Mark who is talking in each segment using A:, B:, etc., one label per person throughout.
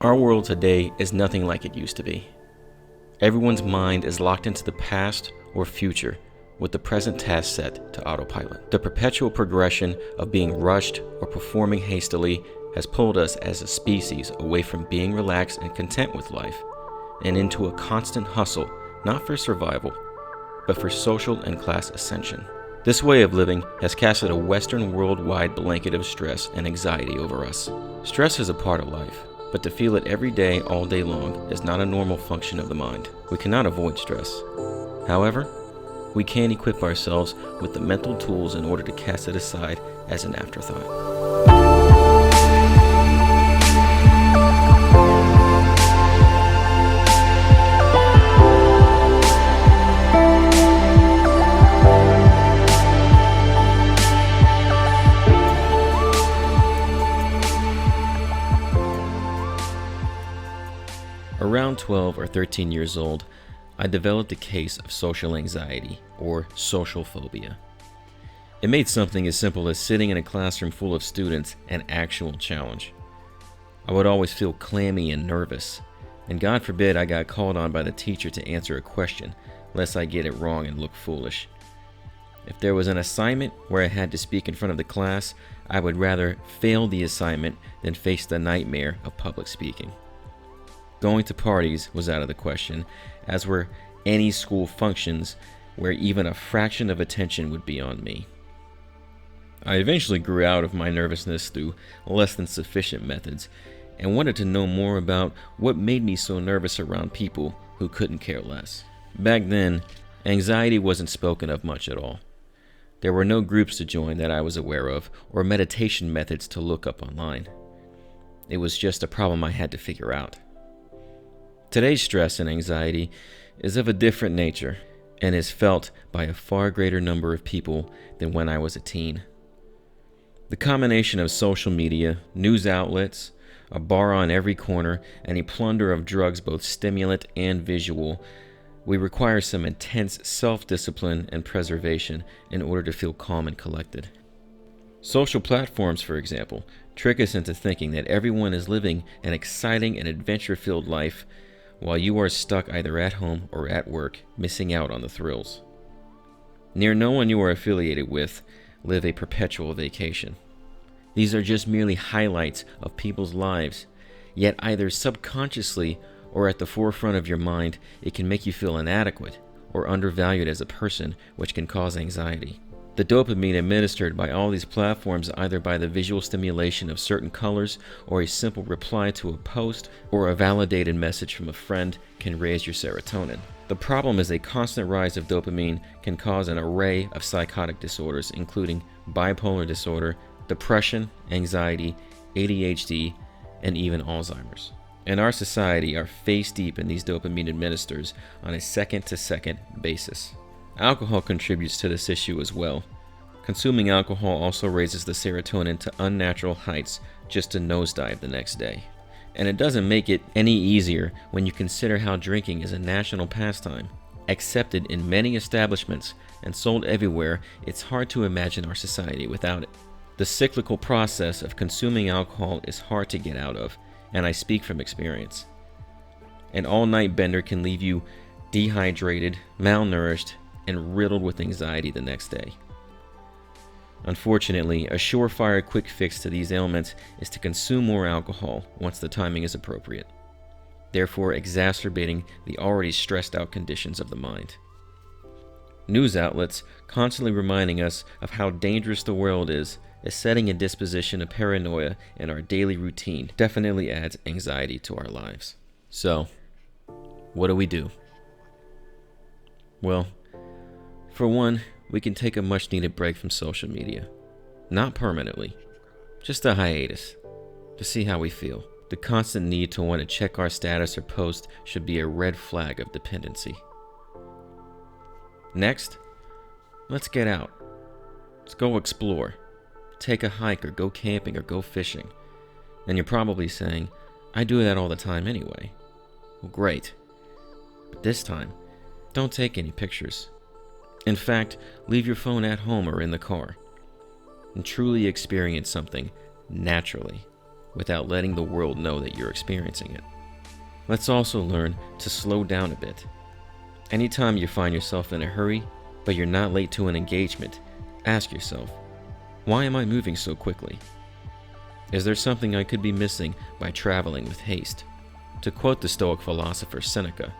A: Our world today is nothing like it used to be. Everyone's mind is locked into the past or future, with the present task set to autopilot. The perpetual progression of being rushed or performing hastily has pulled us as a species away from being relaxed and content with life, and into a constant hustle, not for survival, but for social and class ascension. This way of living has casted a Western worldwide blanket of stress and anxiety over us. Stress is a part of life, but to feel it every day, all day long, is not a normal function of the mind. We cannot avoid stress. However, we can equip ourselves with the mental tools in order to cast it aside as an afterthought. Around 12 or 13 years old, I developed a case of social anxiety, or social phobia. It made something as simple as sitting in a classroom full of students an actual challenge. I would always feel clammy and nervous, and God forbid I got called on by the teacher to answer a question, lest I get it wrong and look foolish. If there was an assignment where I had to speak in front of the class, I would rather fail the assignment than face the nightmare of public speaking. Going to parties was out of the question, as were any school functions where even a fraction of attention would be on me. I eventually grew out of my nervousness through less than sufficient methods and wanted to know more about what made me so nervous around people who couldn't care less. Back then, anxiety wasn't spoken of much at all. There were no groups to join that I was aware of or meditation methods to look up online. It was just a problem I had to figure out. Today's stress and anxiety is of a different nature and is felt by a far greater number of people than when I was a teen. The combination of social media, news outlets, a bar on every corner, and a plunder of drugs, both stimulant and visual, we require some intense self-discipline and preservation in order to feel calm and collected. Social platforms, for example, trick us into thinking that everyone is living an exciting and adventure-filled life while you are stuck either at home or at work, missing out on the thrills. Near no one you are affiliated with live a perpetual vacation. These are just merely highlights of people's lives, yet either subconsciously or at the forefront of your mind, it can make you feel inadequate or undervalued as a person, which can cause anxiety. The dopamine administered by all these platforms, either by the visual stimulation of certain colors or a simple reply to a post or a validated message from a friend, can raise your serotonin. The problem is a constant rise of dopamine can cause an array of psychotic disorders, including bipolar disorder, depression, anxiety, ADHD, and even Alzheimer's. In our society, are face deep in these dopamine administers on a second-to-second basis. Alcohol contributes to this issue as well. Consuming alcohol also raises the serotonin to unnatural heights just to nosedive the next day. And it doesn't make it any easier when you consider how drinking is a national pastime. Accepted in many establishments and sold everywhere, it's hard to imagine our society without it. The cyclical process of consuming alcohol is hard to get out of, and I speak from experience. An all-night bender can leave you dehydrated, malnourished, and riddled with anxiety the next day. Unfortunately, a surefire quick fix to these ailments is to consume more alcohol once the timing is appropriate, therefore exacerbating the already stressed out conditions of the mind. News outlets constantly reminding us of how dangerous the world is setting a disposition of paranoia in our daily routine definitely adds anxiety to our lives. So, what do? Well, for one, we can take a much needed break from social media. Not permanently, just a hiatus, to see how we feel. The constant need to want to check our status or post should be a red flag of dependency. Next, let's get out. Let's go explore. Take a hike or go camping or go fishing. And you're probably saying, I do that all the time anyway. Well, great. But this time, don't take any pictures. In fact, leave your phone at home or in the car. And truly experience something naturally, without letting the world know that you're experiencing it. Let's also learn to slow down a bit. Anytime you find yourself in a hurry, but you're not late to an engagement, ask yourself, why am I moving so quickly? Is there something I could be missing by traveling with haste? To quote the Stoic philosopher Seneca,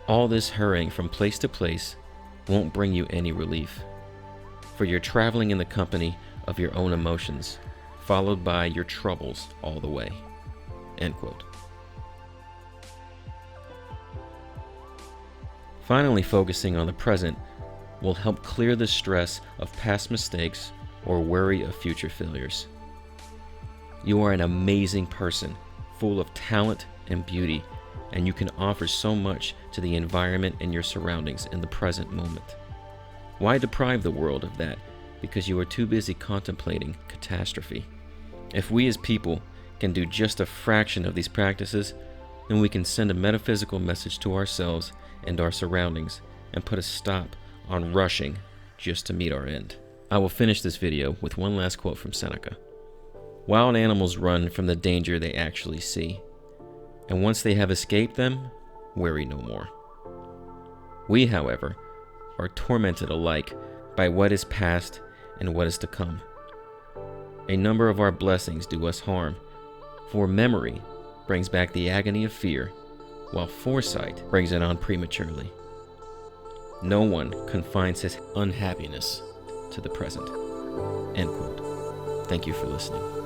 A: all this hurrying from place to place won't bring you any relief, for you're traveling in the company of your own emotions, followed by your troubles all the way. End quote. Finally, focusing on the present will help clear the stress of past mistakes or worry of future failures. You are an amazing person, full of talent and beauty, and you can offer so much to the environment and your surroundings in the present moment. Why deprive the world of that because you are too busy contemplating catastrophe? If we as people can do just a fraction of these practices, then we can send a metaphysical message to ourselves and our surroundings and put a stop on rushing just to meet our end. I will finish this video with one last quote from Seneca. Wild animals run from the danger they actually see, and once they have escaped them, worry no more. We, however, are tormented alike by what is past and what is to come. A number of our blessings do us harm, for memory brings back the agony of fear, while foresight brings it on prematurely. No one confines his unhappiness to the present. End quote. Thank you for listening.